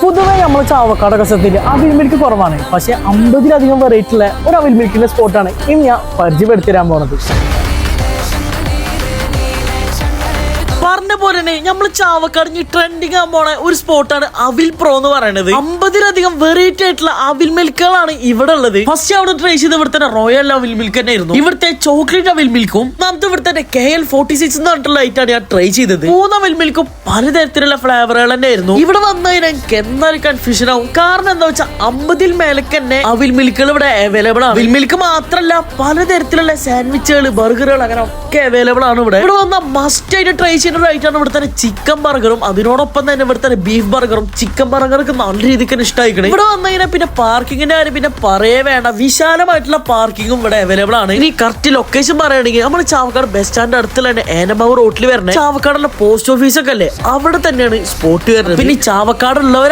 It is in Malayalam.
പൊതുവെ നമ്മൾ ചാവക്കാട് കസത്തിൽ അവിൽ മിൽക്ക് കുറവാണ്. പക്ഷെ 50-ലധികം വെറൈറ്റി ഉള്ള ഒരു അവിൽ മിൽക്കിന്റെ സ്പോട്ടാണ് ഇനി ഞാൻ പരിചയപ്പെടുത്തി തരാൻ പോണത്. പറഞ്ഞ പോലെ തന്നെ നമ്മൾ ചാവക്കാട് ട്രെൻഡിങ് ആകാൻ പോണ ഒരു സ്പോട്ടാണ് അവിൽ പ്രോ എന്ന് പറയുന്നത്. 50-ലധികം വെറൈറ്റി ആയിട്ടുള്ള അവിൽ മിൽക്കുകളാണ് ഇവിടെ ഉള്ളത്. ഫസ്റ്റ് അവിടെ ട്രൈ ചെയ്ത് ഇവിടുത്തെ റോയൽ അവിൽ മിൽക്ക് തന്നെ ആയിരുന്നു. ഇവിടുത്തെ ചോക്ലേറ്റ് അവിൽ മിൽക്കും ഒന്നാമത്തെ ഇവിടുത്തെ KL46 എന്ന് പറഞ്ഞിട്ടുള്ള ഐറ്റാണ് ഞാൻ ട്രൈ ചെയ്തത്. 3 അവിൽ മിൽക്കും പലതരത്തിലുള്ള ഫ്ലേവറുകൾ തന്നെ ആയിരുന്നു. ഇവിടെ വന്നതിന് എനിക്ക് എന്നാലും കൺഫ്യൂഷൻ ആവും. കാരണം എന്താ വെച്ചാൽ 50-ൽ മേലേക്ക് തന്നെ അവിൽ മിൽക്കുകൾ ഇവിടെ അവൈലബിൾ ആണ്. അവിൽ മിൽക്ക് മാത്രമല്ല പലതരത്തിലുള്ള സാൻഡ്വിച്ചുകൾ, ബർഗറുകൾ അങ്ങനെ ഒക്കെ അവൈലബിൾ ആണ്. ഇവിടെ വന്ന മസ്റ്റ് ആയിട്ട് ട്രൈ ചെയ്യുന്ന ാണ് ഇവിടുത്തെ ചിക്കൻ ബർഗറും അതിനോടൊപ്പം തന്നെ ഇവിടുത്തെ ബീഫ് ബർഗറും. ചിക്കൻ ബർഗർക്ക് നല്ല രീതിക്ക് ഇഷ്ടമായിക്കണം. ഇവിടെ വന്നതിനെ പിന്നെ പാർക്കിങ്ങിന്റെ കാര്യം പിന്നെ പറയേ വേണ്ട. വിശാലമായിട്ടുള്ള പാർക്കിങ്ങും ഇവിടെ അവൈലബിൾ ആണ്. ഇനി കറക്റ്റ് ലൊക്കേഷൻ പറയുകയാണെങ്കിൽ നമ്മൾ ചാവക്കാട് ബസ് സ്റ്റാൻഡ് അടുത്തുള്ള തന്നെ ഏനമാവ് റോട്ടിൽ വരണേ. ചാവക്കാടുള്ള പോസ്റ്റ് ഓഫീസൊക്കെ അല്ലേ അവിടെ തന്നെയാണ് സ്പോട്ട് വരുന്നത്. പിന്നെ ചാവക്കാടുള്ളവരാണ്